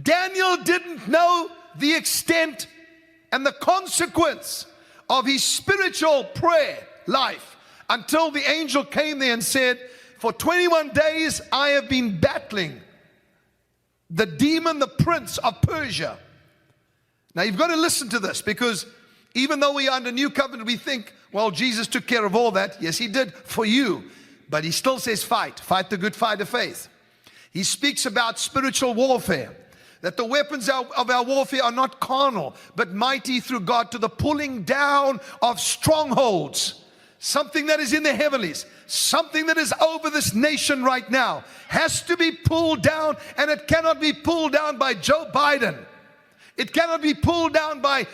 Daniel didn't know the extent and the consequence of his spiritual prayer life until the angel came there and said, for 21 days I have been battling the demon, the prince of Persia. Now you've got to listen to this, because even though we are under new covenant, we think, well, Jesus took care of all that. Yes, he did for you. But he still says fight the good fight of faith. He speaks about spiritual warfare, that the weapons of our warfare are not carnal, but mighty through God to the pulling down of strongholds. Something that is in the heavenlies, something that is over this nation right now, has to be pulled down, and it cannot be pulled down by Joe Biden. It cannot be pulled down by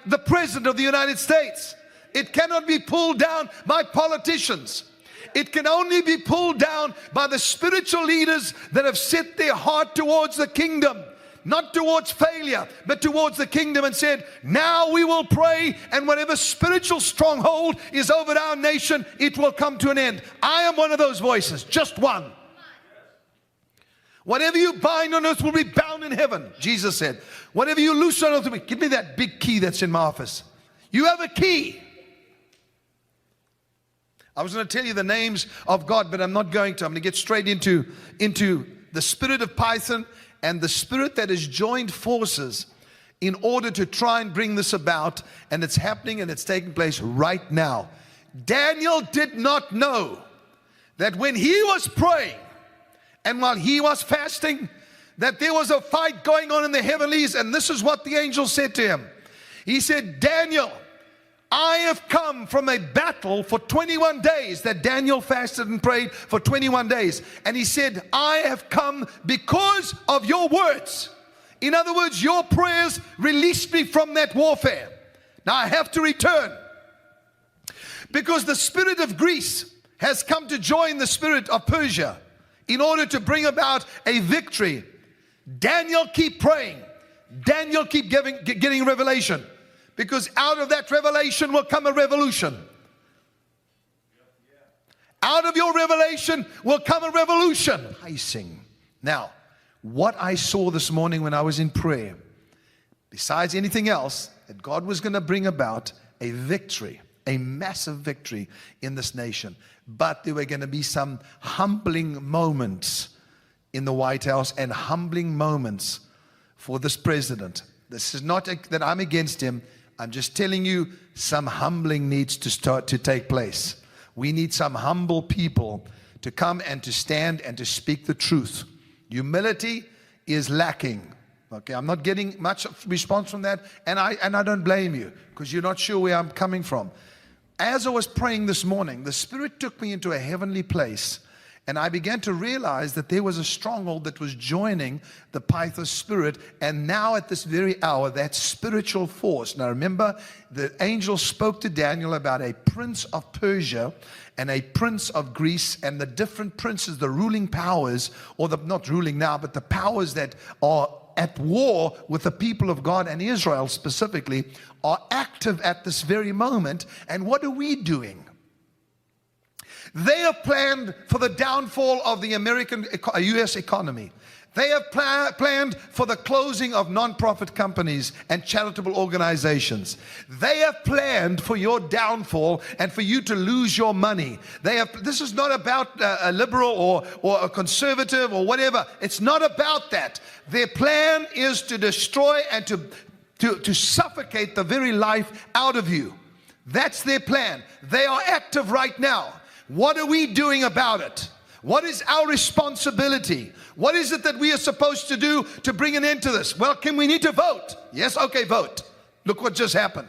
the President of the United States. It cannot be pulled down by politicians. It can only be pulled down by the spiritual leaders that have set their heart towards the kingdom. Not towards failure, but towards the kingdom, and said, now we will pray, and whatever spiritual stronghold is over our nation, it will come to an end. I am one of those voices, just one. Whatever you bind on earth will be bound in heaven, Jesus said. Whatever you loose on earth will be. Give me that big key that's in my office. You have a key. I was going to tell you the names of God, but I'm not going to. I'm going to get straight into the spirit of Python and the spirit that has joined forces in order to try and bring this about. And it's happening, and it's taking place right now. Daniel did not know that when he was praying and while he was fasting, that there was a fight going on in the heavenlies. And this is what the angel said to him. He said, Daniel, I have come from a battle for 21 days. That Daniel fasted and prayed for 21 days. And he said, I have come because of your words. In other words, your prayers released me from that warfare. Now I have to return, because the spirit of Greece has come to join the spirit of Persia in order to bring about a victory. Daniel, keep praying. Daniel, keep getting revelation. Because out of that revelation will come a revolution. Out of your revelation will come a revolution. I sing. Now, what I saw this morning when I was in prayer, besides anything else, that God was going to bring about a victory, a massive victory in this nation. But there were going to be some humbling moments in the White House, and humbling moments for this president. This is not that I'm against him. I'm just telling you, some humbling needs to start to take place. We need some humble people to come and to stand and to speak the truth. Humility is lacking. Okay, I'm not getting much response from that, and I don't blame you, because you're not sure where I'm coming from. As I was praying this morning, the Spirit took me into a heavenly place, and I began to realize that there was a stronghold that was joining the Python spirit. And now at this very hour, that spiritual force. Now remember, the angel spoke to Daniel about a prince of Persia and a prince of Greece, and the different princes, the ruling powers, or the not ruling now, but the powers that are at war with the people of God, and Israel specifically, are active at this very moment. And what are we doing? They have planned for the downfall of the U.S. economy. They have planned for the closing of non-profit companies and charitable organizations. They have planned for your downfall and for you to lose your money. This is not about a liberal or a conservative or whatever. It's not about that. Their plan is to destroy and to suffocate the very life out of you. That's their plan. They are active right now. What are we doing about it? What is our responsibility? What is it that we are supposed to do to bring an end to this? Well, we need to vote? Yes, okay, vote. Look what just happened.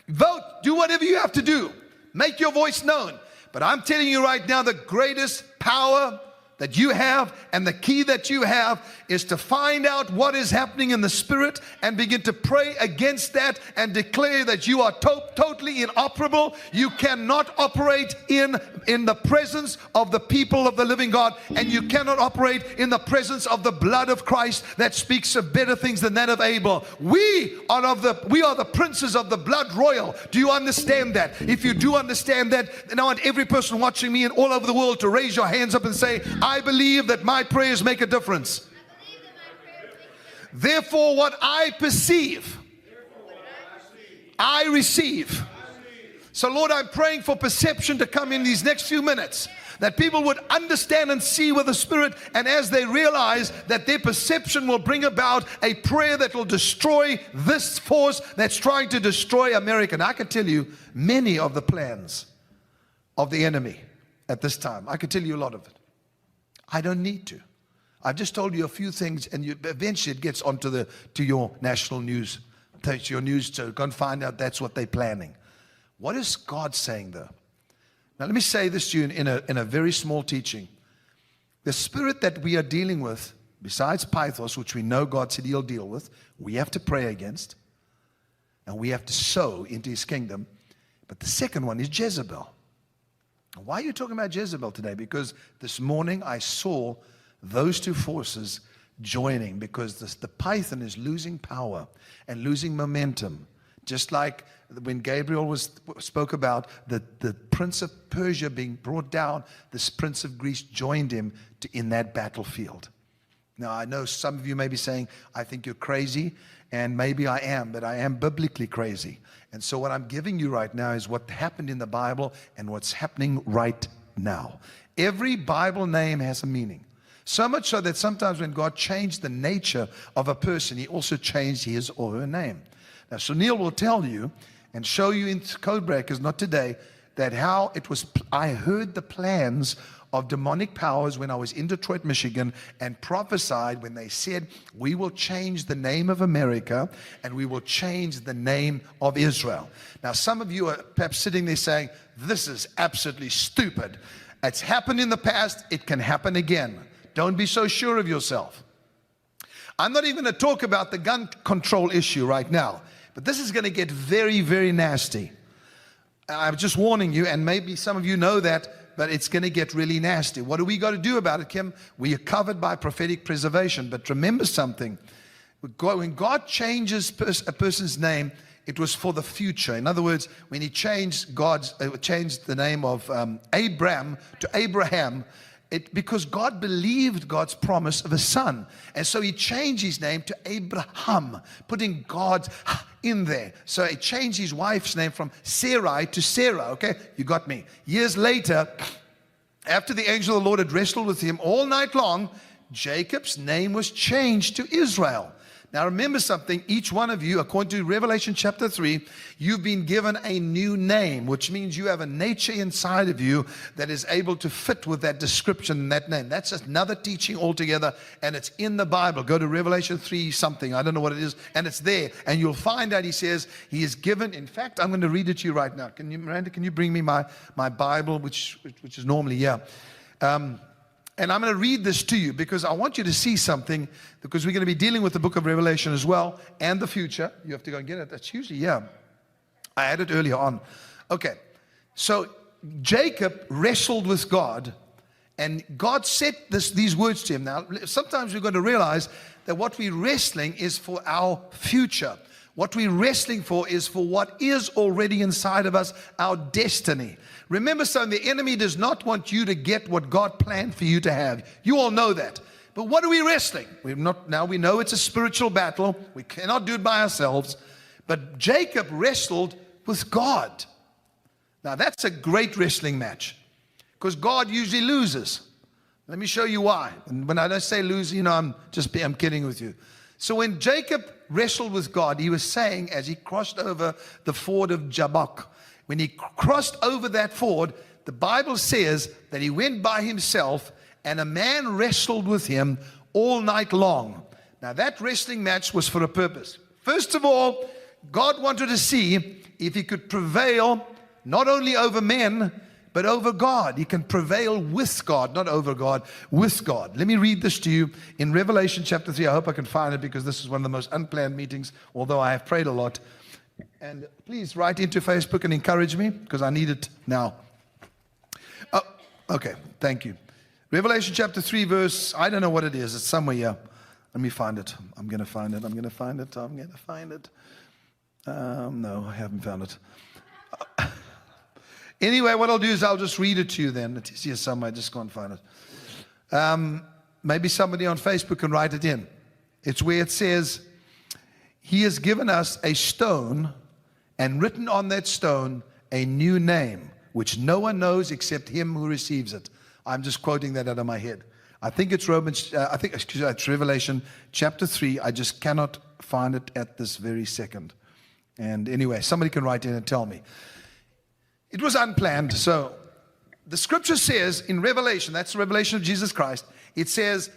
Vote. Do whatever you have to do. Make your voice known. But I'm telling you right now, the greatest power that you have and the key that you have is to find out what is happening in the spirit and begin to pray against that and declare that you are totally inoperable. You cannot operate in the presence of the people of the living God, and you cannot operate in the presence of the blood of Christ that speaks of better things than that of Abel. We are the princes of the blood royal. Do you understand that? If you do understand that, then I want every person watching me and all over the world to raise your hands up and say, I believe that my prayers make a difference. Therefore, what I perceive, I receive. So, Lord, I'm praying for perception to come in these next few minutes, that people would understand and see with the Spirit, and as they realize that their perception will bring about a prayer that will destroy this force that's trying to destroy America. And I can tell you many of the plans of the enemy at this time. I can tell you a lot of it. I don't need to. I've just told you a few things, and eventually it gets onto to your national news, to your news, so go and find out that's what they're planning. What is God saying though? Now let me say this to you in a very small teaching. The spirit that we are dealing with, besides Pythos, which we know God said He'll deal with, we have to pray against, and we have to sow into His kingdom. But the second one is Jezebel. Why are you talking about Jezebel today? Because this morning I saw those two forces joining, because the python is losing power and losing momentum. Just like when Gabriel spoke about the prince of Persia being brought down, this prince of Greece joined him in that battlefield. Now, I know some of you may be saying, I think you're crazy, and maybe I am, but I am biblically crazy. And so what I'm giving you right now is what happened in the Bible and what's happening right now. Every Bible name has a meaning. So much so that sometimes when God changed the nature of a person, He also changed his or her name. Now, Sunil will tell you and show you in Code Breakers, not today, that how it was. I heard the plans of demonic powers when I was in Detroit, Michigan, and prophesied when they said, we will change the name of America and we will change the name of Israel. Now, some of you are perhaps sitting there saying, this is absolutely stupid. It's happened in the past. It can happen again. Don't be so sure of yourself. I'm not even going to talk about the gun control issue right now, but this is going to get very, very nasty. I'm just warning you, and maybe some of you know that, but it's going to get really nasty. What do we got to do about it, Kim? We are covered by prophetic preservation. But remember something. When God changes a person's name, it was for the future. In other words, when He changed the name of Abram to Abraham, because God believed God's promise of a son. And so He changed his name to Abraham, putting God in there. So He changed his wife's name from Sarai to Sarah. Okay, you got me. Years later, after the angel of the Lord had wrestled with him all night long, Jacob's name was changed to Israel. Now remember something, each one of you, according to Revelation chapter 3, you've been given a new name, which means you have a nature inside of you that is able to fit with that description and that name. That's another teaching altogether, and it's in the Bible. Go to Revelation 3 something, I don't know what it is, and it's there. And you'll find out He says He is given, in fact, I'm going to read it to you right now. Miranda, can you bring me my Bible, which is normally, yeah. And I'm going to read this to you because I want you to see something, because we're going to be dealing with the book of Revelation as well and the future. You have to go and get it. That's usually, yeah. I had it earlier on. Okay. So Jacob wrestled with God, and God said these words to him. Now, sometimes we're going to realize that what we're wrestling is for our future. What we're wrestling for is for what is already inside of us, our destiny. Remember something, the enemy does not want you to get what God planned for you to have. You all know that. But what are we wrestling? Now we know it's a spiritual battle. We cannot do it by ourselves. But Jacob wrestled with God. Now that's a great wrestling match, because God usually loses. Let me show you why. And when I don't say lose, I'm kidding with you. So when Jacob wrestled with God, he was saying, as he crossed over the ford of Jabbok, when he crossed over that ford, the Bible says that he went by himself and a man wrestled with him all night long. Now that wrestling match was for a purpose. First of all, God wanted to see if He could prevail not only over men, but over God. He can prevail with God, not over God, with God. Let me read this to you in Revelation chapter 3. I hope I can find it, because this is one of the most unplanned meetings, although I have prayed a lot. And please write into Facebook and encourage me, because I need it now. Oh, okay, thank you. Revelation chapter 3 verse, I don't know what it is. It's somewhere here. Let me find it. I'm going to find it. No, I haven't found it. Anyway, what I'll do is I'll just read it to you then. It's here somewhere. Just go and find it. Maybe somebody on Facebook can write it in. It's where it says, He has given us a stone, and written on that stone a new name, which no one knows except him who receives it. I'm just quoting that out of my head. I think it's it's Revelation chapter 3. I just cannot find it at this very second. And anyway, somebody can write in and tell me. It was unplanned. So the scripture says in Revelation, that's the revelation of Jesus Christ, it says,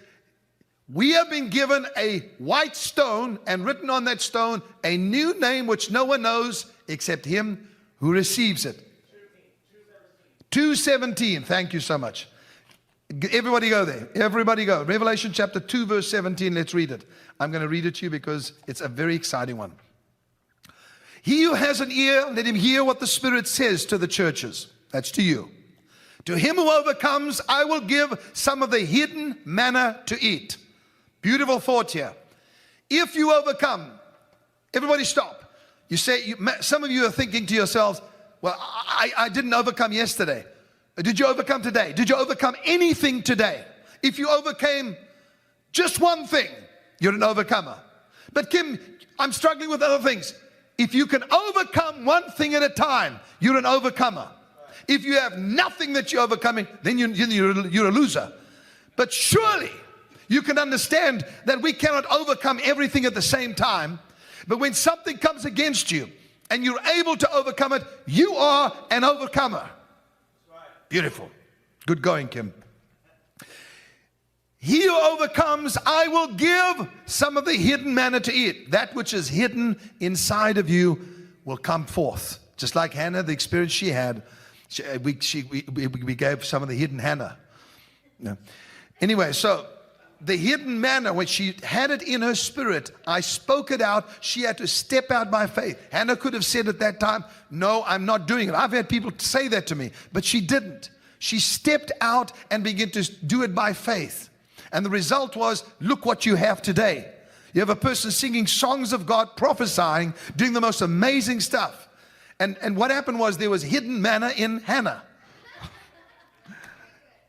we have been given a white stone, and written on that stone a new name which no one knows except him who receives it. 2:17. Thank you so much. Everybody go there. Everybody go. Revelation chapter 2 verse 17. Let's read it. I'm going to read it to you because it's a very exciting one. He who has an ear, let him hear what the Spirit says to the churches. That's to you. To him who overcomes, I will give some of the hidden manna to eat. Beautiful thought here. If you overcome, everybody stop. You say, some of you are thinking to yourselves, well, I didn't overcome yesterday. Did you overcome today? Did you overcome anything today? If you overcame just one thing, you're an overcomer. But Kim, I'm struggling with other things. If you can overcome one thing at a time, you're an overcomer. If you have nothing that you're overcoming, then you're a loser. But surely you can understand that we cannot overcome everything at the same time. But when something comes against you and you're able to overcome it, you are an overcomer. Beautiful. Good going, Kim. He who overcomes, I will give some of the hidden manna to eat. That which is hidden inside of you will come forth. Just like Hannah, the experience she had, we gave some of the hidden Hannah. No. Anyway, so the hidden manna, when she had it in her spirit, I spoke it out. She had to step out by faith. Hannah could have said at that time, no, I'm not doing it. I've had people say that to me, but she didn't. She stepped out and began to do it by faith. And the result was, look what you have today. You have a person singing songs of God, prophesying, doing the most amazing stuff. And what happened was there was hidden manna in Hannah.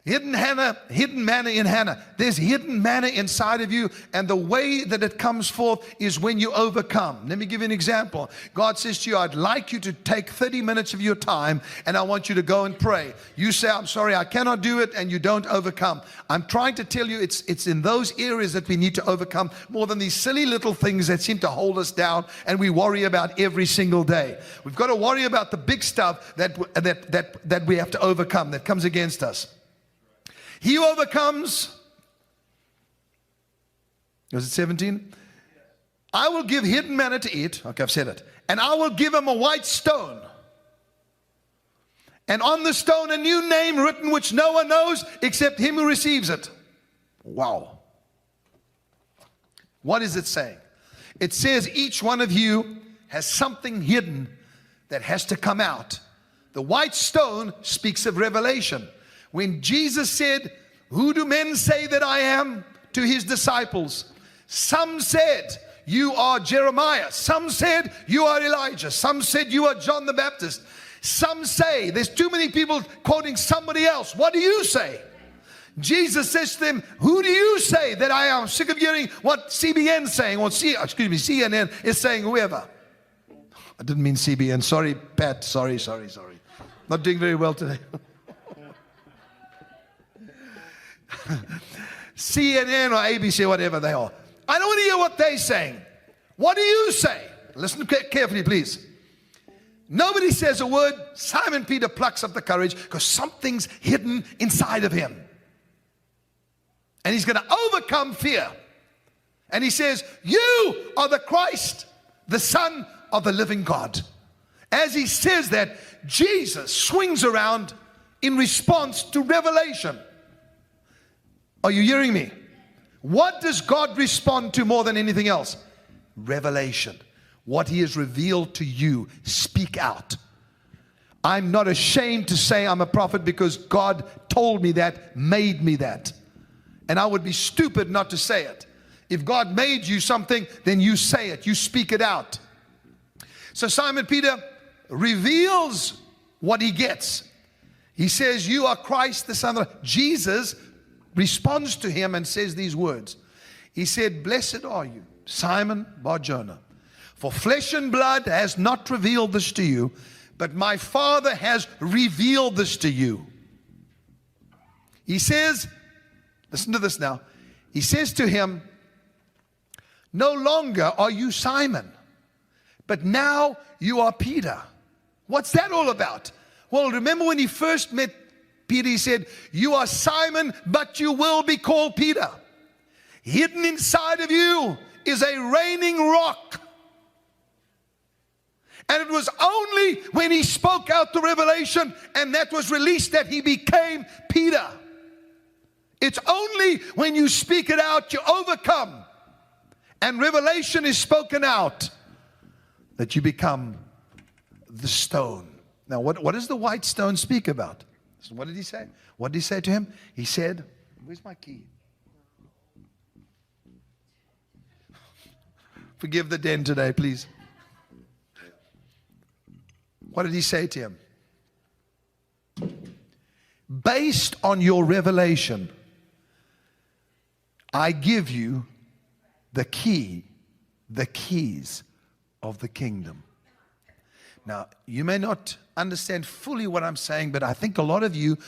Hidden manna in Hannah. There's hidden manna inside of you, and the way that it comes forth is when you overcome. Let me give you an example. God says to you, I'd like you to take 30 minutes of your time, and I want you to go and pray. You say, I'm sorry, I cannot do it, and you don't overcome. I'm trying to tell you it's in those areas that we need to overcome more than these silly little things that seem to hold us down and we worry about every single day. We've got to worry about the big stuff that we have to overcome, that comes against us. He who overcomes, was it 17? I will give hidden manna to eat. Okay, I've said it. And I will give him a white stone. And on the stone a new name written which no one knows except him who receives it. Wow. What is it saying? It says each one of you has something hidden that has to come out. The white stone speaks of revelation. When Jesus said, who do men say that I am? To his disciples, some said, you are Jeremiah. Some said, you are Elijah. Some said, you are John the Baptist. Some say, there's too many people quoting somebody else. What do you say? Jesus says to them, who do you say that I am? I'm sick of hearing what CBN is saying, or CNN is saying, whoever. I didn't mean CBN. Sorry, Pat. Sorry. Not doing very well today. CNN or ABC, whatever they are. I don't want to hear what they're saying. What do you say? Listen carefully, please. Nobody says a word. Simon Peter plucks up the courage because something's hidden inside of him. And he's going to overcome fear. And he says, you are the Christ, the Son of the living God. As he says that, Jesus swings around in response to revelation. Are you hearing me? What does God respond to more than anything else? Revelation. What he has revealed to you, speak out. I'm not ashamed to say I'm a prophet because God told me that, made me that. And I would be stupid not to say it. If God made you something, then you say it, you speak it out. So Simon Peter reveals what he gets. He says, you are Christ, the Son of God. Jesus responds to him and says these words. He said, blessed are you, Simon Bar-Jonah, for flesh and blood has not revealed this to you, but my Father has revealed this to you. He says, listen to this now. He says to him, no longer are you Simon, but now you are Peter. What's that all about? Well, remember when he first met Peter, he said, you are Simon, but you will be called Peter. Hidden inside of you is a reigning rock. And it was only when he spoke out the revelation and that was released that he became Peter. It's only when you speak it out, you overcome, and revelation is spoken out, that you become the stone. Now, what does the white stone speak about? So what did he say? What did he say to him? He said, where's my key? Forgive the den today, please. What did he say to him? Based on your revelation, I give you the key, the keys of the kingdom. Now, you may not understand fully what I'm saying, but I think a lot of you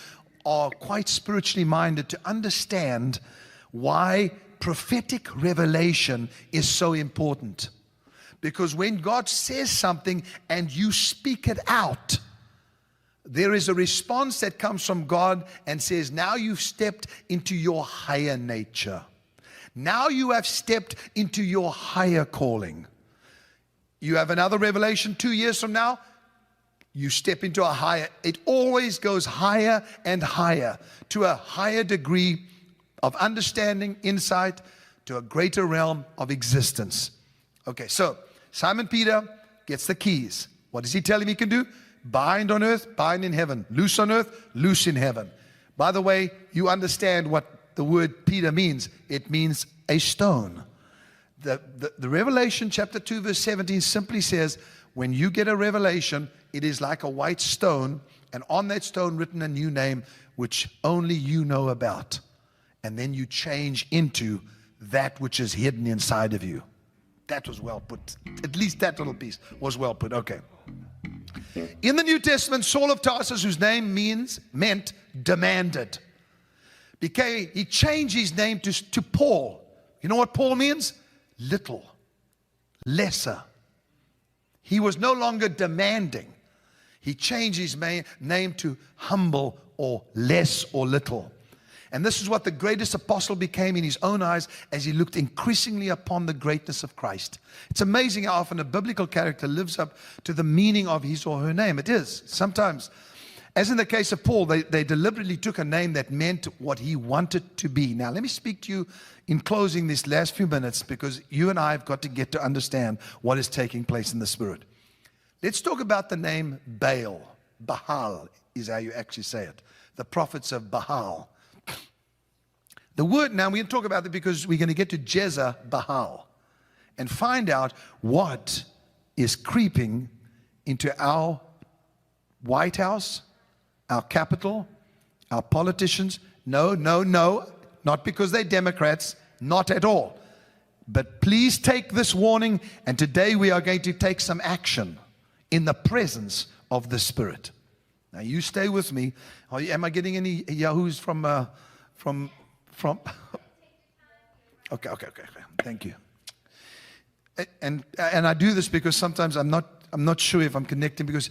are quite spiritually minded to understand why prophetic revelation is so important. Because when God says something and you speak it out, there is a response that comes from God and says, now you've stepped into your higher nature. Now you have stepped into your higher calling. You have another revelation 2 years from now, you step into a higher. It always goes higher and higher to a higher degree of understanding, insight, to a greater realm of existence. Okay, so Simon Peter gets the keys. What does he tell him he can do? Bind on earth, bind in heaven. Loose on earth, loose in heaven. By the way, you understand what the word Peter means. It means a stone. The Revelation chapter 2 verse 17 simply says, when you get a revelation, it is like a white stone, and on that stone written a new name, which only you know about. And then you change into that which is hidden inside of you. That was well put. At least that little piece was well put. Okay. In the New Testament, Saul of Tarsus, whose name meant demanded, he changed his name to Paul. You know what Paul means? Little, lesser. He was no longer demanding. He changed his name to humble or less or little. And this is what the greatest apostle became in his own eyes as he looked increasingly upon the greatness of Christ. It's amazing how often a biblical character lives up to the meaning of his or her name. It is. Sometimes, as in the case of Paul, they deliberately took a name that meant what he wanted to be. Now, let me speak to you in closing these last few minutes, because you and I have got to get to understand what is taking place in the Spirit. Let's talk about the name Baal. Baal is how you actually say it. The prophets of Baal. The word, now we're going to talk about it because we're going to get to Jezebel and find out what is creeping into our White House, our capital, our politicians. No, not because they're Democrats, not at all. But please take this warning, and today we are going to take some action in the presence of the Spirit. Now you stay with me. Am I getting any yahoos from Okay. Thank you. And I do this because sometimes I'm not sure if I'm connecting, because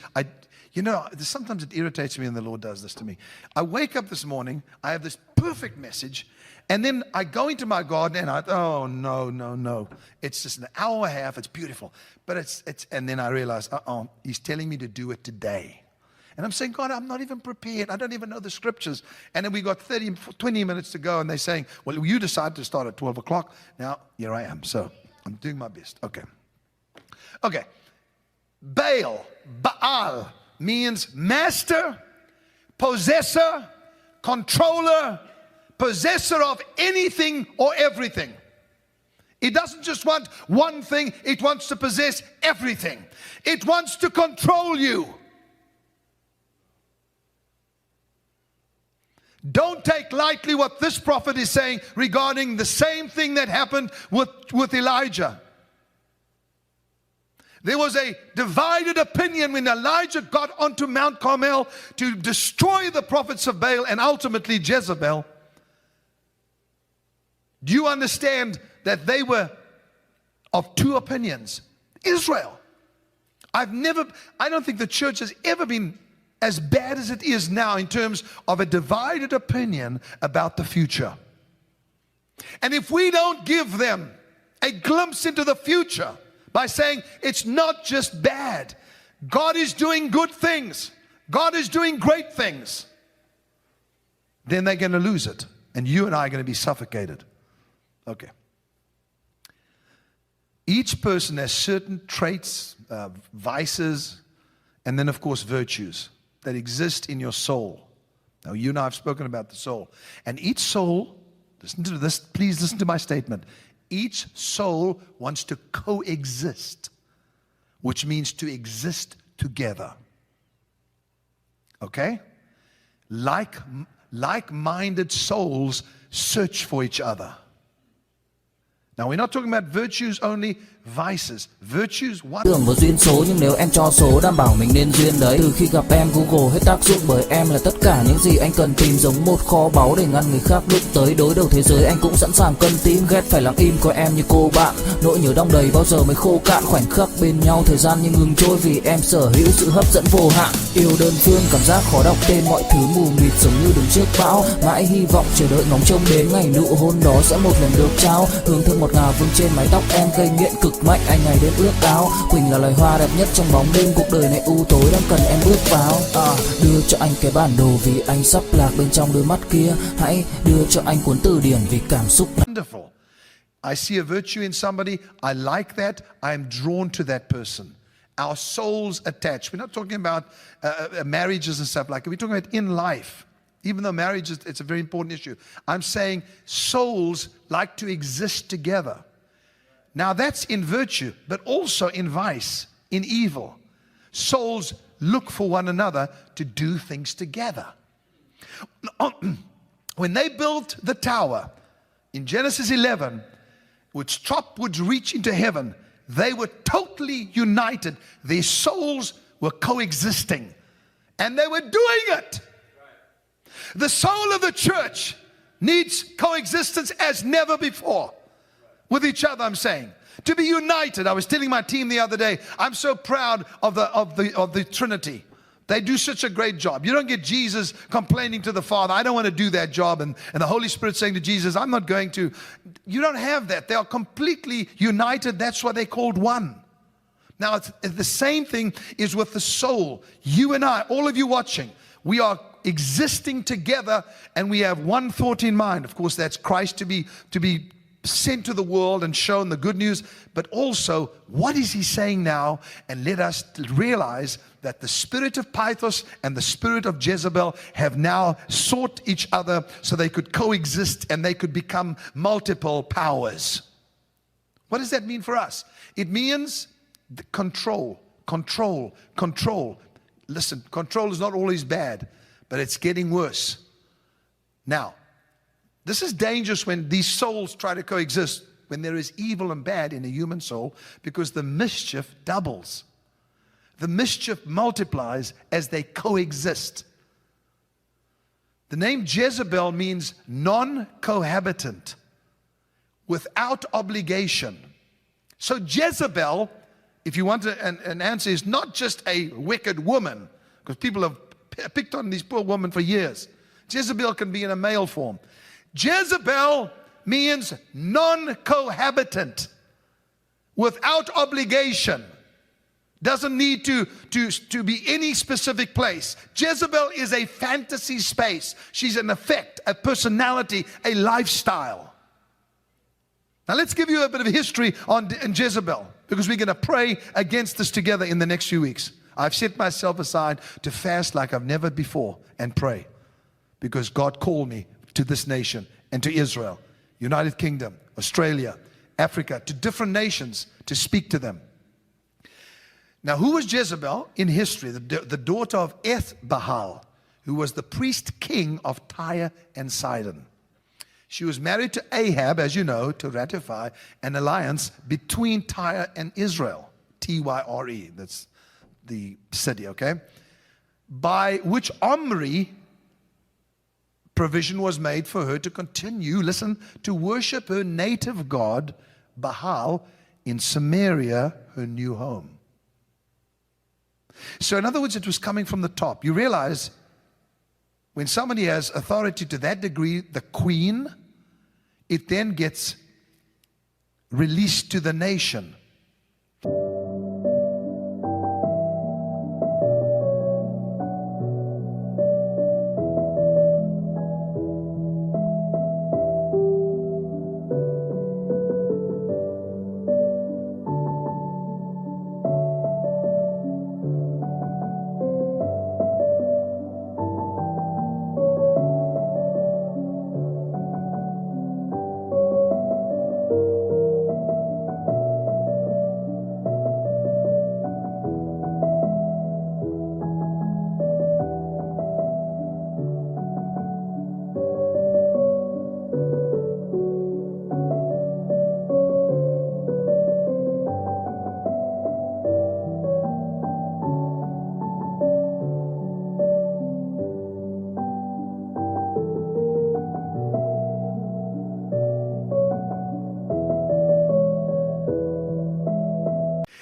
sometimes it irritates me, and the Lord does this to me. I wake up this morning, I have this perfect message, and then I go into my garden and no. It's just an hour and a half, it's beautiful. But and then I realize, he's telling me to do it today. And I'm saying, God, I'm not even prepared. I don't even know the scriptures. And then we got 20 minutes to go, and they're saying, well, you decided to start at 12 o'clock. Now, here I am. So I'm doing my best. Okay. Baal means master, possessor, controller, possessor of anything or everything. It doesn't just want one thing. It wants to possess everything. It wants to control you. Don't take lightly what this prophet is saying regarding the same thing that happened with Elijah. There was a divided opinion when Elijah got onto Mount Carmel to destroy the prophets of Baal and ultimately Jezebel. Do you understand that they were of two opinions? Israel. I don't think the church has ever been as bad as it is now in terms of a divided opinion about the future. And if we don't give them a glimpse into the future by saying it's not just bad, God is doing good things, God is doing great things, then they're going to lose it. And you and I are going to be suffocated. Okay. Each person has certain traits, vices, and then of course virtues that exist in your soul. Now you and I have spoken about the soul. And each soul, listen to this, please listen to my statement. Each soul wants to coexist, which means to exist together. Okay? Like-minded souls search for each other. Now we're not talking about virtues only, vices. Virtues, what? Tưởng vào duyên số nhưng nếu em cho số đảm bảo mình nên duyên đấy. Từ khi gặp em Google hết tác dụng bởi em là tất cả những gì anh cần tìm, giống một kho báu để ngăn người khác đụng tới. Đối đầu thế giới anh cũng sẵn sàng cân tím, ghét phải lặng im coi em như cô bạn. Nỗi nhớ đong đầy bao giờ mới khô cạn, khoảnh khắc bên nhau thời gian như ngừng trôi vì em sở hữu sự hấp dẫn vô hạn. Yêu đơn phương cảm giác khó đọc tên, mọi thứ mù mịt giống như đứng trước bão. Mãi hy vọng chờ đợi ngóng trông đến ngày nụ hôn đó sẽ một lần được trao. Hương thơm ngọt ngào vương trên mái tóc em, gây nghiện cực mạnh anh ngày đêm ước áo. Quỳnh là loài hoa đẹp nhất trong bóng đêm, cuộc đời này u tối đang cần em bước vào. Đưa cho anh cái bản đồ vì anh sắp lạc bên trong đôi mắt kia. Hãy đưa cho anh cuốn từ điển vì cảm xúc. Wonderful. I see a virtue in somebody. I like that. I am drawn to that person. Our souls attach. We're not talking about marriages and stuff like that. We're talking about in life. Even though marriage is, it's a very important issue. I'm saying souls like to exist together. Now that's in virtue, but also in vice, in evil. Souls look for one another to do things together. When they built the tower in Genesis 11, which top would reach into heaven, they were totally united. Their souls were coexisting, and they were doing it. The soul of the church needs coexistence as never before. With each other, I'm saying. To be united. I was telling my team the other day, I'm so proud of the Trinity. They do such a great job. You don't get Jesus complaining to the Father, I don't want to do that job, and the Holy Spirit saying to Jesus, I'm not going to. You don't have that. They are completely united. That's why they're called one. Now, it's the same thing is with the soul. You and I, all of you watching, we are existing together, and we have one thought in mind. Of course, that's Christ to be sent to the world and shown the good news, but also what is he saying now? And let us realize that the spirit of Pythos and the spirit of Jezebel have now sought each other so they could coexist and they could become multiple powers. What does that mean for us? It means the control. Listen, control is not always bad, but it's getting worse. Now, this is dangerous when these souls try to coexist, when there is evil and bad in a human soul, because the mischief doubles. The mischief multiplies as they coexist. The name Jezebel means non-cohabitant, without obligation. So Jezebel, if you want an answer, is not just a wicked woman, because people have picked on these poor women for years. Jezebel can be in a male form. Jezebel means non-cohabitant, without obligation. Doesn't need to be any specific place. Jezebel is a fantasy space. She's an effect, a personality, a lifestyle. Now let's give you a bit of history on Jezebel, because we're going to pray against this together in the next few weeks. I've set myself aside to fast like I've never before and pray, because God called me to this nation and to Israel, United Kingdom, Australia, Africa, to different nations to speak to them. Now, who was Jezebel in history? The daughter of Ethbaal, who was the priest king of Tyre and Sidon. She was married to Ahab, as you know, to ratify an alliance between Tyre and Israel. Tyre, that's the city, okay? By which Omri provision was made for her to continue, listen, to worship her native god, Baal, in Samaria, her new home. So in other words, it was coming from the top. You realize when somebody has authority to that degree, the queen, it then gets released to the nation.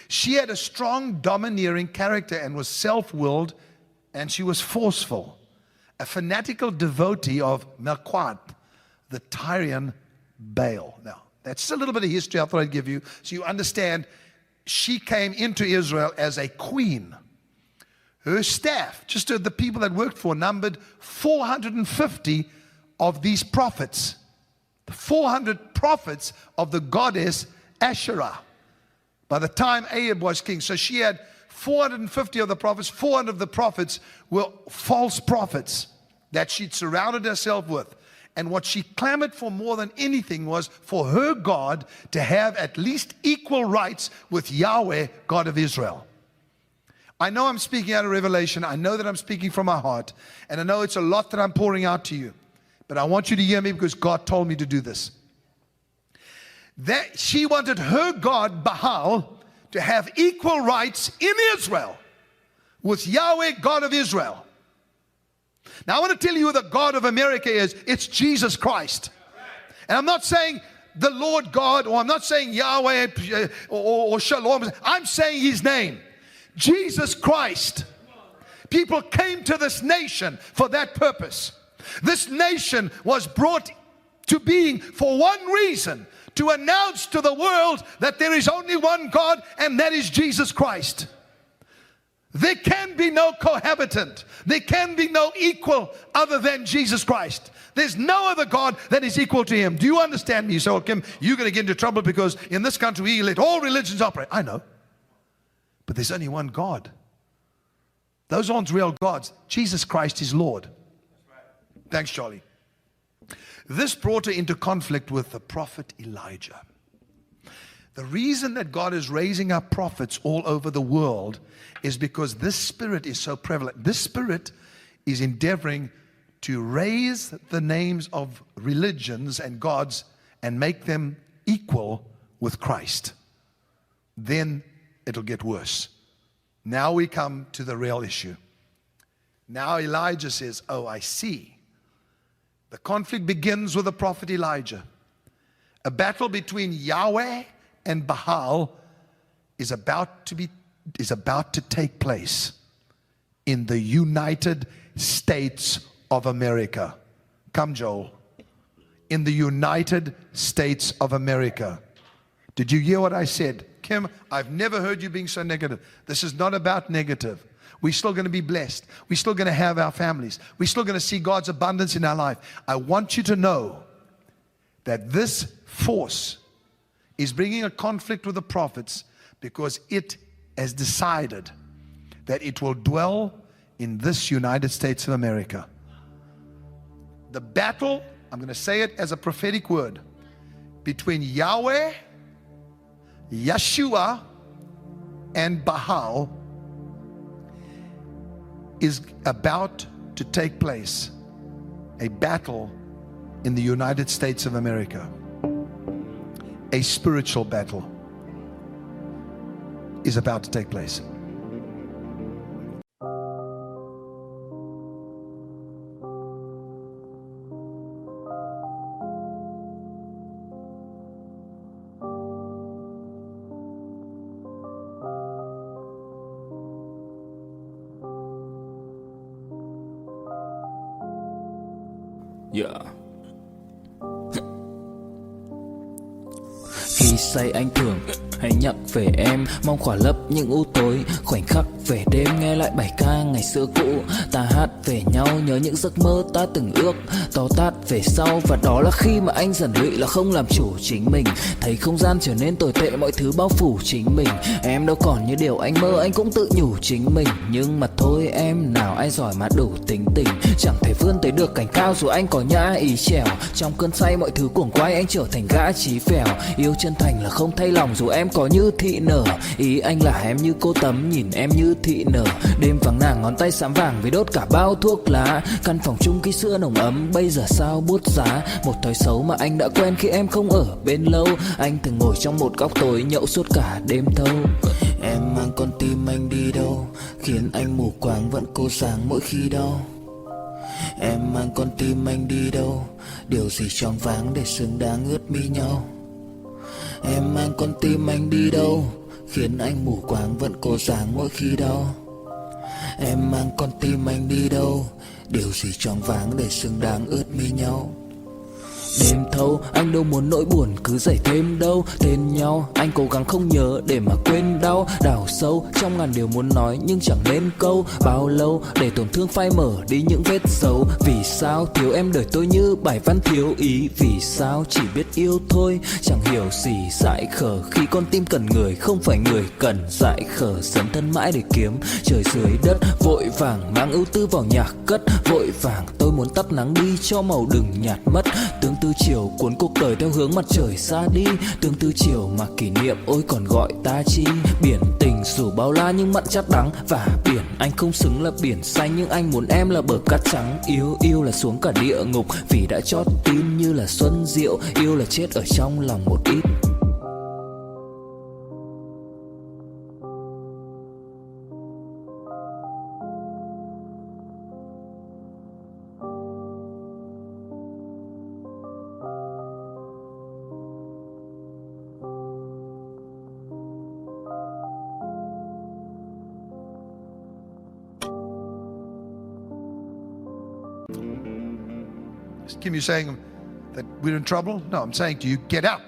She had a strong, domineering character and was self-willed, and she was forceful. A fanatical devotee of Melquat, the Tyrian Baal. Now, that's just a little bit of history I thought I'd give you, so you understand she came into Israel as a queen. Her staff, just the people that worked for, numbered 450 of these prophets. The 400 prophets of the goddess Asherah. By the time Ahab was king, so she had 450 of the prophets. 400 of the prophets were false prophets that she'd surrounded herself with. And what she clamored for more than anything was for her God to have at least equal rights with Yahweh, God of Israel. I know I'm speaking out of revelation. I know that I'm speaking from my heart. And I know it's a lot that I'm pouring out to you. But I want you to hear me because God told me to do this. That she wanted her god Baal to have equal rights in Israel with Yahweh, God of Israel. Now I want to tell you who the God of America is. It's Jesus Christ. And I'm not saying the Lord God, or I'm not saying Yahweh or Shalom. I'm saying his name, Jesus Christ. People came to this nation for that purpose. This nation was brought to being for one reason: to announce to the world that there is only one God, and that is Jesus Christ. There can be no cohabitant. There can be no equal other than Jesus Christ. There's no other God that is equal to him. Do you understand me? So, Kim, you're going to get into trouble because in this country we let all religions operate. I know. But there's only one God. Those aren't real gods. Jesus Christ is Lord. Thanks, Charlie. This brought her into conflict with the prophet Elijah. The reason that God is raising up prophets all over the world is because this spirit is so prevalent. This spirit is endeavoring to raise the names of religions and gods and make them equal with Christ. Then it'll get worse. Now we come to the real issue. Now Elijah says, oh, I see. The conflict begins with the prophet Elijah. A battle between Yahweh and Baal is about to take place in the United States of America. Come, Joel. In the United States of America. Did you hear what I said? Kim, I've never heard you being so negative. This is not about negative. We're still going to be blessed. We're still going to have our families. We're still going to see God's abundance in our life. I want you to know that this force is bringing a conflict with the prophets because it has decided that it will dwell in this United States of America. The battle, I'm going to say it as a prophetic word, between Yahweh, Yeshua, and Baal is about to take place. A battle in the United States of America. A spiritual battle is about to take place. Yeah. Khi say anh thường hãy nhắc về em, mong khỏa lấp những u tối, khoảnh khắc về đêm nghe lại bài ca ngày xưa cũ. Ta hát về nhau nhớ những giấc mơ ta từng ước, to tát về sau. Và đó là khi mà anh dần lụy là không làm chủ chính mình, thấy không gian trở nên tồi tệ, mọi thứ bao phủ chính mình. Em đâu còn như điều anh mơ, anh cũng tự nhủ chính mình. Nhưng mà thôi em, nào ai giỏi mà đủ tính tình, chẳng thể vươn tới được cảnh cao dù anh có nhã ý trèo. Trong cơn say mọi thứ cuồng quay, anh trở thành gã chí phèo. Yêu chân thành là không thay lòng dù em có như thị nở. Ý anh là em như cô Tấm, nhìn em như thị nở. Đêm vắng nàng ngón tay xám vàng vì đốt cả bao thuốc lá. Căn phòng chung khi xưa nồng ấm bây giờ sao bút giá. Một thói xấu mà anh đã quen khi em không ở bên lâu. Anh thường ngồi trong một góc tối nhậu suốt cả đêm thâu. Em mang con tim anh đi đâu, khiến anh mù quáng vẫn cố sáng mỗi khi đau. Em mang con tim anh đi đâu, điều gì choáng váng để xứng đáng ướt mi nhau. Em mang con tim anh đi đâu, khiến anh mù quáng vẫn cố sáng mỗi khi đau. Em mang con tim anh đi đâu, điều gì choáng váng để xứng đáng ướt mi nhau. Đêm thâu anh đâu muốn nỗi buồn cứ dậy thêm đâu. Tên nhau anh cố gắng không nhớ để mà quên đau. Đào sâu trong ngàn điều muốn nói nhưng chẳng nên câu. Bao lâu để tổn thương phai mở đi những vết dấu. Vì sao thiếu em đời tôi như bài văn thiếu ý. Vì sao chỉ biết yêu thôi chẳng hiểu gì dại khờ. Khi con tim cần người không phải người cần dại khờ. Dấn thân mãi để kiếm trời dưới đất. Vội vàng mang ưu tư vào nhạc cất. Vội vàng tôi muốn tắt nắng đi cho màu đừng nhạt mất. Tương tư chiều cuốn cuộc đời theo hướng mặt trời xa đi. Tương tư chiều mà kỷ niệm ôi còn gọi ta chi. Biển tình dù bao la nhưng mặn chát đắng. Và biển anh không xứng là biển xanh, nhưng anh muốn em là bờ cát trắng. Yêu là xuống cả địa ngục vì đã chót tin như là xuân diệu. Yêu là chết ở trong lòng một ít. Kim, you saying that we're in trouble? No, I'm saying to you, get up.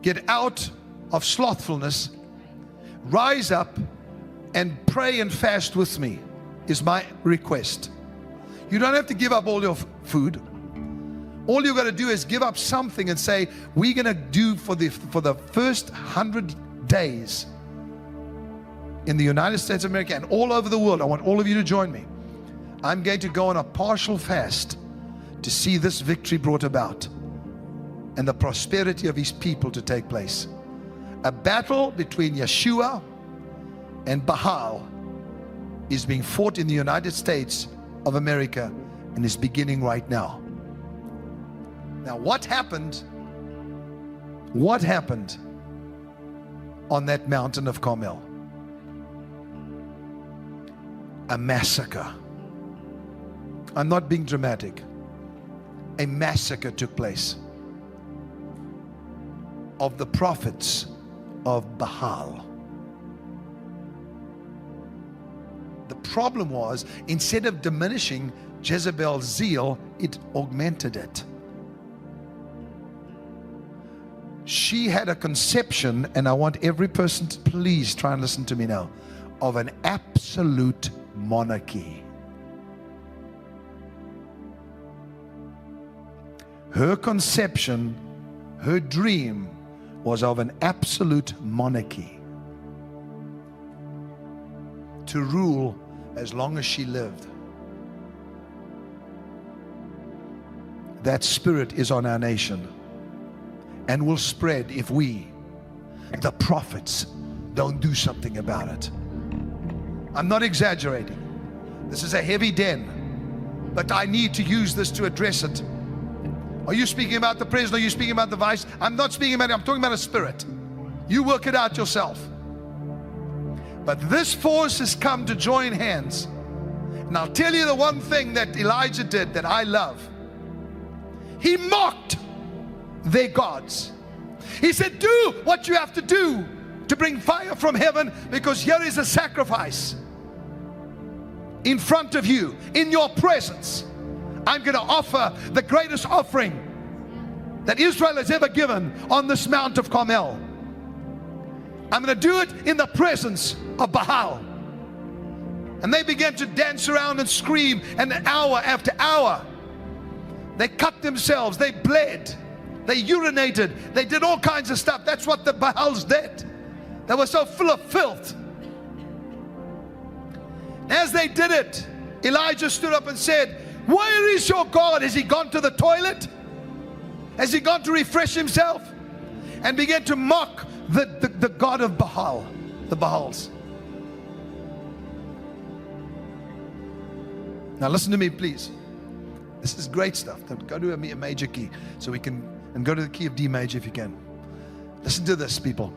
Get out of slothfulness. Rise up and pray and fast with me is my request. You don't have to give up all your food. All you got to do is give up something and say, we're going to do for the first 100 days in the United States of America and all over the world. I want all of you to join me. I'm going to go on a partial fast to see this victory brought about and the prosperity of his people to take place. A battle between Yeshua and Baal is being fought in the United States of America and is beginning right now. Now, what happened? What happened on that mountain of Carmel? A massacre. I'm not being dramatic. A massacre took place of the prophets of Baal. The problem was, instead of diminishing Jezebel's zeal, it augmented it. She had a conception, and I want every person to please try and listen to me now, of an absolute monarchy. Her conception, her dream was of an absolute monarchy. To rule as long as she lived. That spirit is on our nation and will spread if we, the prophets, don't do something about it. I'm not exaggerating. This is a heavy den, but I need to use this to address it. Are you speaking about the president? Are you speaking about the vice? I'm not speaking about it. I'm talking about a spirit. You work it out yourself. But this force has come to join hands. And I'll tell you the one thing that Elijah did that I love. He mocked their gods. He said, do what you have to do to bring fire from heaven, because here is a sacrifice in front of you, in your presence. I'm going to offer the greatest offering that Israel has ever given on this Mount of Carmel. I'm going to do it in the presence of Baal. And they began to dance around and scream, and hour after hour they cut themselves, they bled, they urinated, they did all kinds of stuff. That's what the Baals did. They were so full of filth. As they did it, Elijah stood up and said, where is your God? Has he gone to the toilet? Has he gone to refresh himself? And began to mock the God of Baal, the Baals. Now listen to me, please. This is great stuff. Go to a major key so we can, and go to the key of D major if you can. Listen to this, people.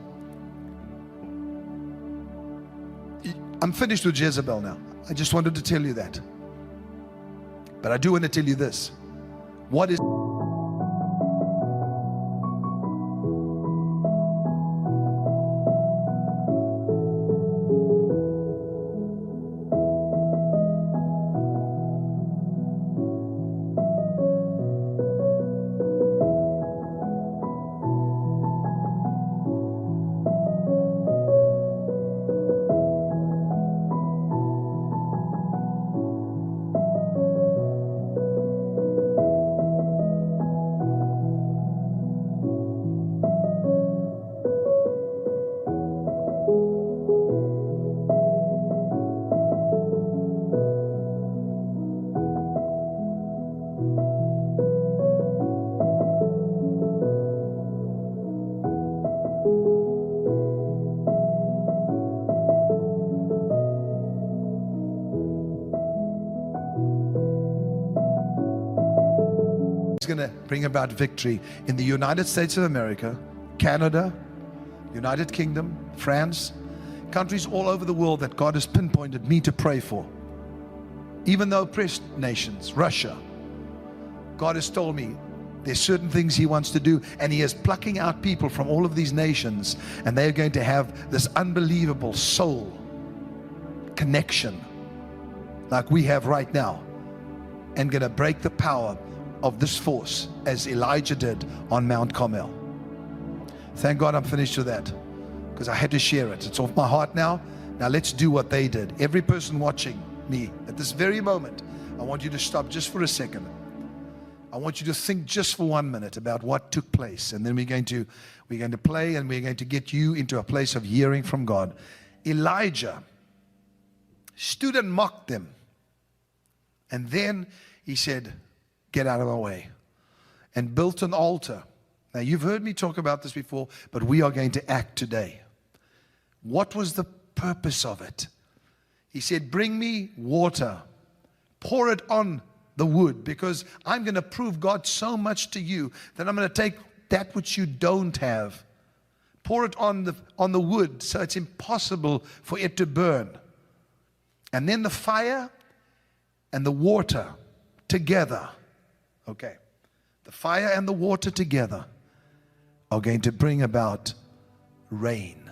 I'm finished with Jezebel now. I just wanted to tell you that. But I do want to tell you this. What is going to bring about victory in the United States of America, Canada, United Kingdom, France, countries all over the world that God has pinpointed me to pray for. Even though oppressed nations, Russia, God has told me there's certain things he wants to do, and he is plucking out people from all of these nations, and they're going to have this unbelievable soul connection like we have right now, and going to break the power of this force as Elijah did on Mount Carmel. Thank God I'm finished with that, because I had to share it. It's off my heart now. Now let's do what they did. Every person watching me at this very moment, I want you to stop just for a second. I want you to think just for 1 minute about what took place, and then we're going to play, and we're going to get you into a place of hearing from God. Elijah stood and mocked them, and then he said, get out of my way, and built an altar. Now you've heard me talk about this before, but we are going to act today. What was the purpose of it? He said, bring me water, pour it on the wood, because I'm going to prove God so much to you that I'm going to take that which you don't have, pour it on the wood so it's impossible for it to burn. And then the fire and the water together, okay, the fire and the water together are going to bring about rain.